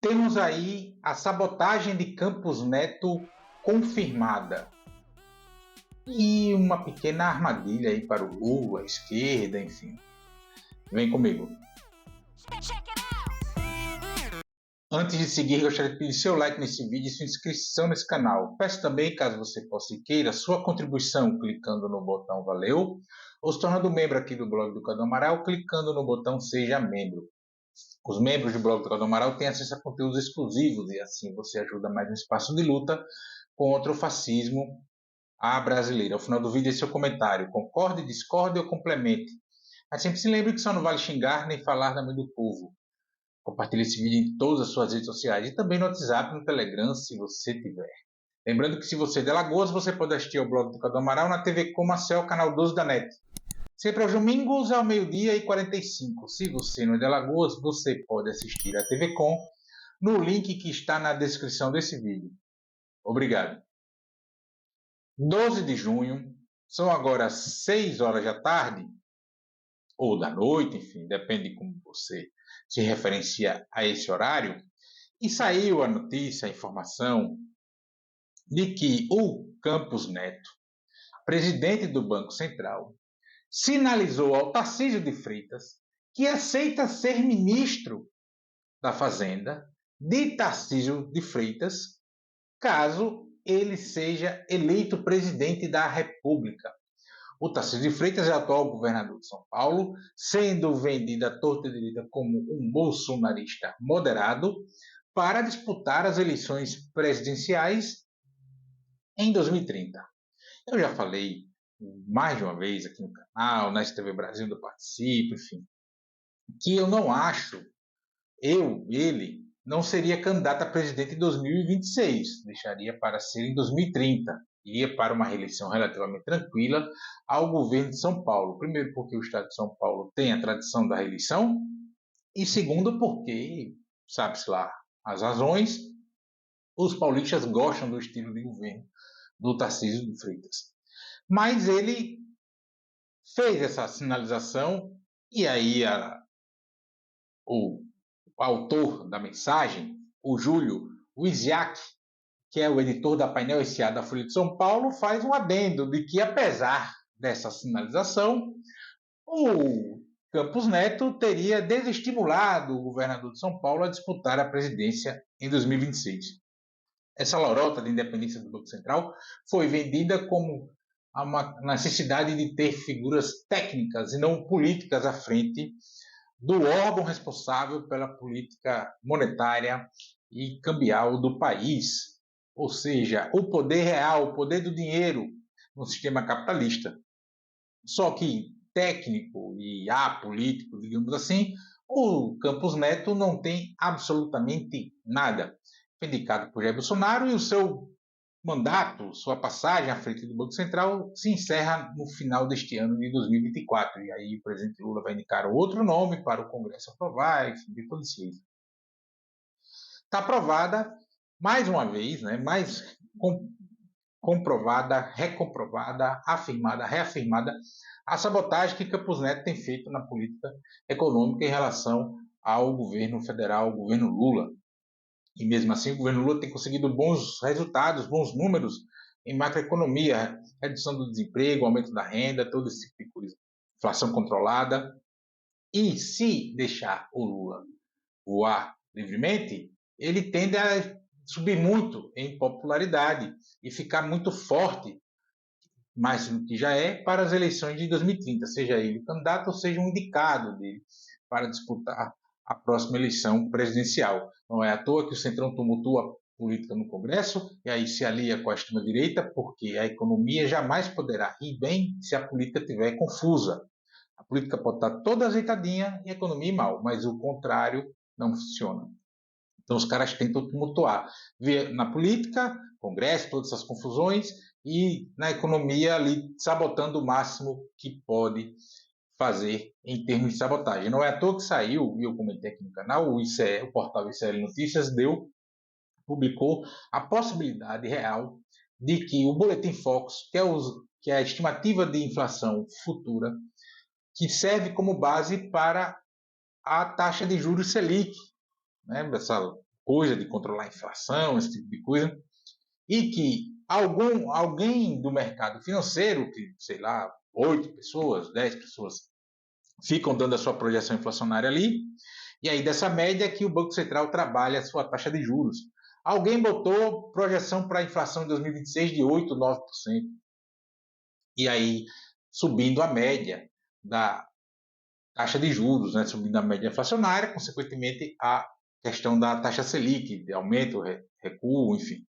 Temos aí a sabotagem de Campos Neto confirmada e uma pequena armadilha aí para o Lula, a esquerda, enfim. Vem comigo. Antes de seguir, gostaria de pedir seu like nesse vídeo e sua inscrição nesse canal. Peço também, caso você possa e queira, sua contribuição clicando no botão Valeu ou se tornando membro aqui do blog do Cadu Amaral clicando no botão Seja Membro. Os membros do blog do Cadu Amaral têm acesso a conteúdos exclusivos e assim você ajuda mais no espaço de luta contra o fascismo à brasileira. Ao final do vídeo, esse é o comentário. Concorde, discorde ou complemente. Mas sempre se lembre que só não vale xingar nem falar na mãe do povo. Compartilhe esse vídeo em todas as suas redes sociais e também no WhatsApp e no Telegram, se você tiver. Lembrando que se você é de Alagoas, você pode assistir ao blog do Cadu Amaral na TV Comacel, canal 12 da NET. Sempre aos domingos, ao meio-dia e 45. Se você não é de Alagoas, você pode assistir a TV Com no link que está na descrição desse vídeo. Obrigado. 12 de junho, são agora 6 horas da tarde, ou da noite, enfim, depende de como você se referencia a esse horário, e saiu a notícia, a informação, de que o Campos Neto, presidente do Banco Central, sinalizou ao Tarcísio de Freitas que aceita ser ministro da Fazenda de Tarcísio de Freitas, caso ele seja eleito presidente da República. O Tarcísio de Freitas é atual governador de São Paulo, sendo vendido à torta e direita como um bolsonarista moderado para disputar as eleições presidenciais em 2030. Eu já falei mais de uma vez aqui no canal, na STV Brasil, eu participo, enfim, que eu não acho, ele, não seria candidato a presidente em 2026, deixaria para ser em 2030. Iria para uma reeleição relativamente tranquila ao governo de São Paulo. Primeiro, porque o estado de São Paulo tem a tradição da reeleição, e segundo, porque, sabe-se lá as razões, os paulistas gostam do estilo de governo do Tarcísio de Freitas. Mas ele fez essa sinalização, e aí o autor da mensagem, o Júlio Wisiak, que é o editor da Painel SA da Folha de São Paulo, faz um adendo de que, apesar dessa sinalização, o Campos Neto teria desestimulado o governador de São Paulo a disputar a presidência em 2026. Essa lorota de independência do Banco Central foi vendida como uma necessidade de ter figuras técnicas e não políticas à frente do órgão responsável pela política monetária e cambial do país, ou seja, o poder real, o poder do dinheiro no sistema capitalista. Só que técnico e apolítico, digamos assim, o Campos Neto não tem absolutamente nada. Foi indicado por Jair Bolsonaro e o seu mandato, sua passagem à frente do Banco Central, se encerra no final deste ano de 2024. E aí o presidente Lula vai indicar outro nome para o Congresso aprovar, enfim, de todo esse jeito. Está aprovada, mais uma vez, né, mais comprovada, recomprovada, afirmada, reafirmada, a sabotagem que Campos Neto tem feito na política econômica em relação ao governo federal, ao governo Lula. E mesmo assim o governo Lula tem conseguido bons resultados, bons números em macroeconomia, redução do desemprego, aumento da renda, todo esse tipo de coisa, inflação controlada. E se deixar o Lula voar livremente, ele tende a subir muito em popularidade e ficar muito forte, mais do que já é, para as eleições de 2030, seja ele o candidato ou seja um indicado dele para disputar a próxima eleição presidencial. Não é à toa que o Centrão tumultua a política no Congresso e aí se alia com a extrema-direita, porque a economia jamais poderá ir bem se a política estiver confusa. A política pode estar toda ajeitadinha e a economia mal, mas o contrário não funciona. Então os caras tentam tumultuar. Na política, Congresso, todas essas confusões, e na economia ali sabotando o máximo que pode fazer em termos de sabotagem. Não é à toa que saiu, e eu comentei aqui no canal, o portal ICL Notícias publicou a possibilidade real de que o Boletim Focus, que é a estimativa de inflação futura, que serve como base para a taxa de juros Selic, né, essa coisa de controlar a inflação, esse tipo de coisa, e que alguém do mercado financeiro, que, sei lá, 8 pessoas, 10 pessoas, ficam dando a sua projeção inflacionária ali, e aí dessa média que o Banco Central trabalha a sua taxa de juros. Alguém botou projeção para a inflação de 2026 de 8, 9%. E aí, subindo a média da taxa de juros, né, subindo a média inflacionária, consequentemente a questão da taxa Selic, de aumento, recuo, enfim.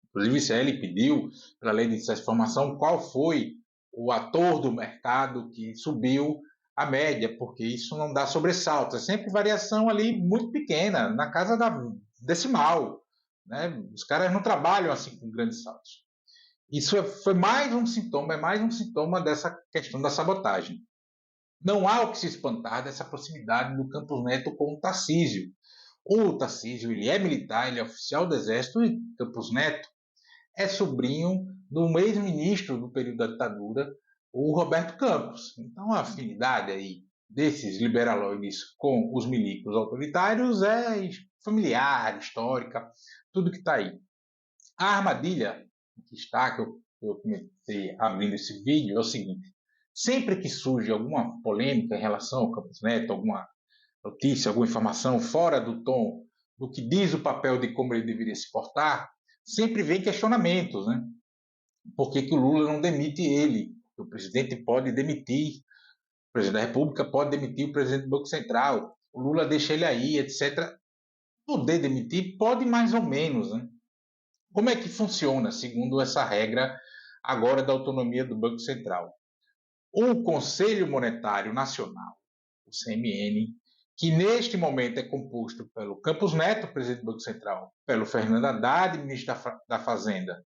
Inclusive, o ICL pediu, pela lei de acesso à informação, qual foi o ator do mercado que subiu a média, porque isso não dá sobressalto, é sempre variação ali muito pequena, na casa da decimal. Né? Os caras não trabalham assim com grandes saltos. Isso foi mais um sintoma dessa questão da sabotagem. Não há o que se espantar dessa proximidade do Campos Neto com o Tarcísio. O Tarcísio ele é militar, ele é oficial do Exército, e Campos Neto é sobrinho do ex-ministro do período da ditadura, o Roberto Campos. Então a afinidade aí desses liberaloides com os milicos autoritários é familiar, histórica, tudo que está aí. A armadilha que está, que eu comecei abrindo esse vídeo, é o seguinte: sempre que surge alguma polêmica em relação ao Campos Neto, alguma notícia, alguma informação fora do tom do que diz o papel de como ele deveria se portar, sempre vem questionamentos, né? Por que o Lula não demite ele? O presidente pode demitir, o presidente da República pode demitir o presidente do Banco Central, o Lula deixa ele aí, etc. Poder demitir pode mais ou menos, né? Como é que funciona, segundo essa regra agora da autonomia do Banco Central? O Conselho Monetário Nacional, o CMN, que neste momento é composto pelo Campos Neto, presidente do Banco Central, pelo Fernando Haddad, ministro da Fazenda,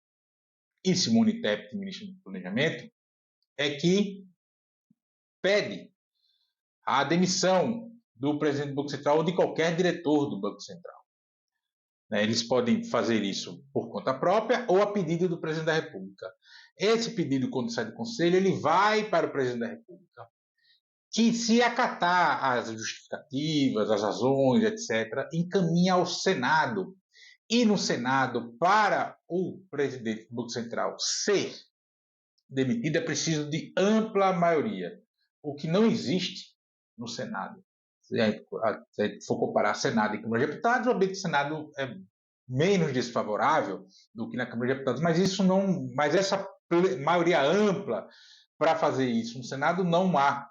e Simone Tebet, ministro do Planejamento, é que pede a demissão do presidente do Banco Central ou de qualquer diretor do Banco Central. Eles podem fazer isso por conta própria ou a pedido do presidente da República. Esse pedido, quando sai do Conselho, ele vai para o presidente da República, que, se acatar as justificativas, as razões, etc., encaminha ao Senado. E no Senado, para o presidente do Banco Central ser demitido, é preciso de ampla maioria, o que não existe no Senado. Se a gente for comparar Senado e Câmara de Deputados, obviamente o Senado é menos desfavorável do que na Câmara de Deputados, mas essa maioria ampla para fazer isso no Senado não há.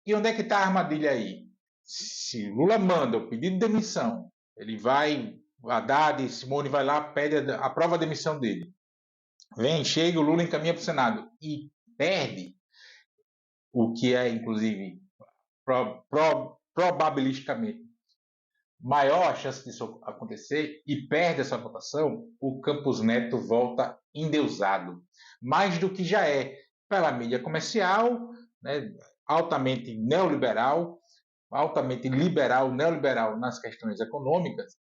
E onde é que está a armadilha aí? Se Lula manda o pedido de demissão, ele vai, Haddad, Simone vai lá, pede aprova a demissão dele. Chega, o Lula encaminha para o Senado e perde, o que é, inclusive, probabilisticamente maior a chance disso acontecer, e perde essa votação, o Campos Neto volta endeusado. Mais do que já é, pela mídia comercial, né, altamente neoliberal, altamente liberal, neoliberal nas questões econômicas,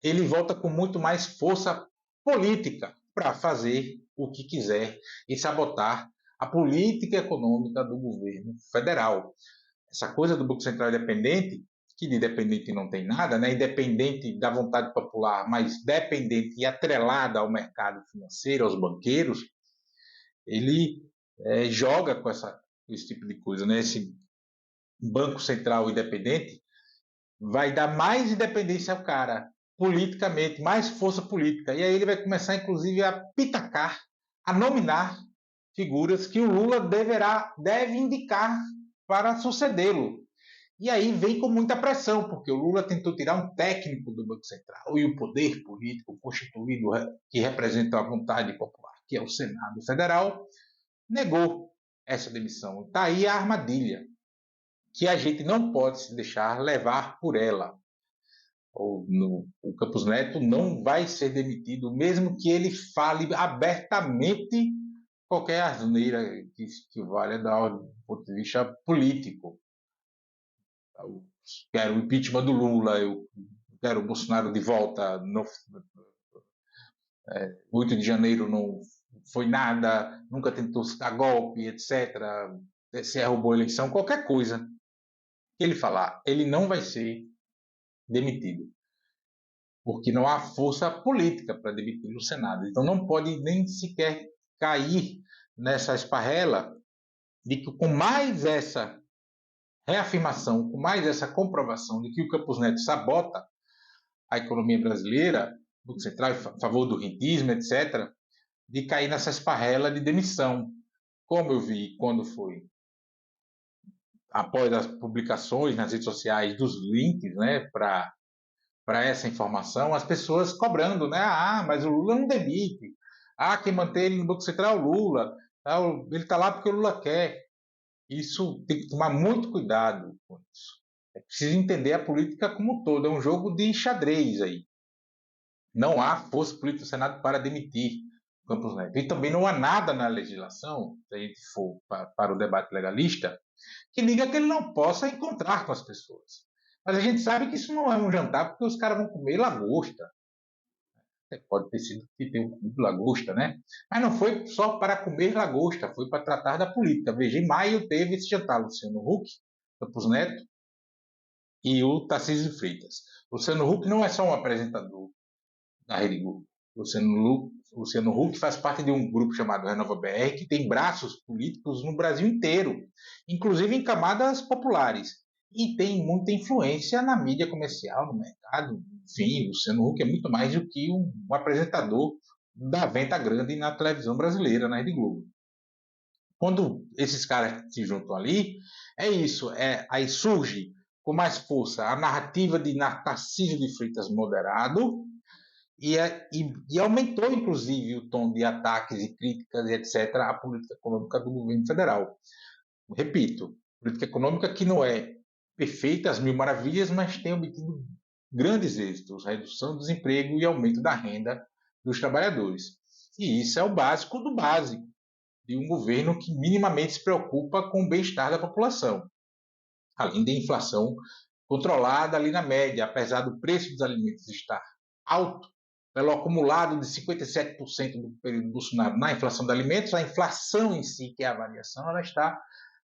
ele volta com muito mais força política para fazer o que quiser e sabotar a política econômica do governo federal. Essa coisa do Banco Central independente, que de dependente não tem nada, né? Independente da vontade popular, mas dependente e atrelada ao mercado financeiro, aos banqueiros, ele joga com esse tipo de coisa. Né? Esse Banco Central independente vai dar mais independência ao cara, politicamente, mais força política. E aí ele vai começar, inclusive, a pitacar, a nominar figuras que o Lula deve indicar para sucedê-lo. E aí vem com muita pressão, porque o Lula tentou tirar um técnico do Banco Central e o poder político constituído que representa a vontade popular, que é o Senado Federal, negou essa demissão. Está aí a armadilha, que a gente não pode se deixar levar por ela. O Campos Neto não vai ser demitido, mesmo que ele fale abertamente qualquer asneira que valha do ponto de vista político. Eu quero o impeachment do Lula, eu quero o Bolsonaro de volta. 8 de janeiro não foi nada, nunca tentou se dar golpe, etc. Se roubou a eleição, qualquer coisa que ele falar, ele não vai ser demitido. porque não há força política para demitir o Senado. Então não pode nem sequer cair nessa esparrela de que com mais essa reafirmação, com mais essa comprovação de que o Campos Neto sabota a economia brasileira, do Central, a favor do rentismo, etc., de cair nessa esparrela de demissão. Como eu vi quando foi após as publicações nas redes sociais dos links, né, para essa informação, as pessoas cobrando, né? Ah, mas o Lula não demite. Ah, quem mantém ele no Banco Central é o Lula. Ah, ele está lá porque o Lula quer. Isso tem que tomar muito cuidado com isso. É preciso entender a política como um todo. É um jogo de xadrez aí. Não há força política do Senado para demitir Campos Neto. E também não há nada na legislação, se a gente for para o debate legalista, que diga que ele não possa encontrar com as pessoas. Mas a gente sabe que isso não é um jantar porque os caras vão comer lagosta. Pode ter sido que tenham comido lagosta, né? Mas não foi só para comer lagosta, foi para tratar da política. Veja, em maio teve esse jantar Luciano Huck, Campos Neto e o Tarcísio de Freitas. Luciano Huck não é só um apresentador da Rede Globo. Luciano Huck faz parte de um grupo chamado Renova BR, que tem braços políticos no Brasil inteiro, inclusive em camadas populares, e tem muita influência na mídia comercial, no mercado. Enfim, Luciano Huck é muito mais do que um apresentador da venta grande na televisão brasileira, na Rede Globo. Quando esses caras se juntam ali, é isso, aí surge com mais força a narrativa de Tarcísio de Freitas moderado, e aumentou, inclusive, o tom de ataques e críticas, etc., à política econômica do governo federal. Repito, política econômica que não é perfeita, às mil maravilhas, mas tem obtido grandes êxitos, redução do desemprego e aumento da renda dos trabalhadores. E isso é o básico do básico de um governo que minimamente se preocupa com o bem-estar da população, além da inflação controlada ali na média, apesar do preço dos alimentos estar alto, pelo acumulado de 57% do período Bolsonaro na inflação de alimentos, a inflação em si, que é a variação, ela está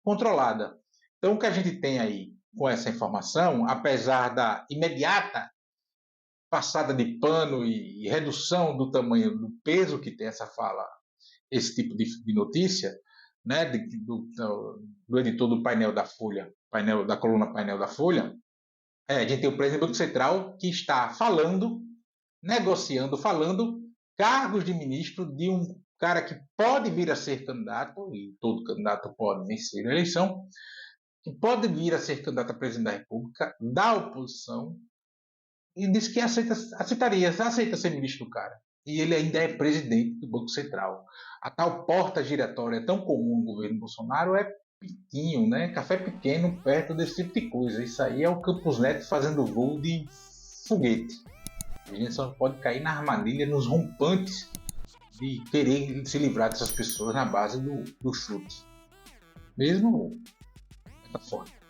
controlada. Então, o que a gente tem aí com essa informação, apesar da imediata passada de pano e redução do tamanho, do peso que tem essa fala, esse tipo de notícia, né, do editor do painel da Folha, da coluna Painel da Folha, a gente tem o presidente do Banco Central que está negociando cargos de ministro de um cara que pode vir a ser candidato, e todo candidato pode vencer a eleição, que pode vir a ser candidato a presidente da República, da oposição, e disse que aceita ser ministro do cara. E ele ainda é presidente do Banco Central. A tal porta giratória tão comum no governo Bolsonaro é pitinho, né? Café pequeno perto desse tipo de coisa. Isso aí é o Campos Neto fazendo voo de foguete. A gente só pode cair na armadilha, nos rompantes de querer se livrar dessas pessoas na base do chute. Mesmo metafórico.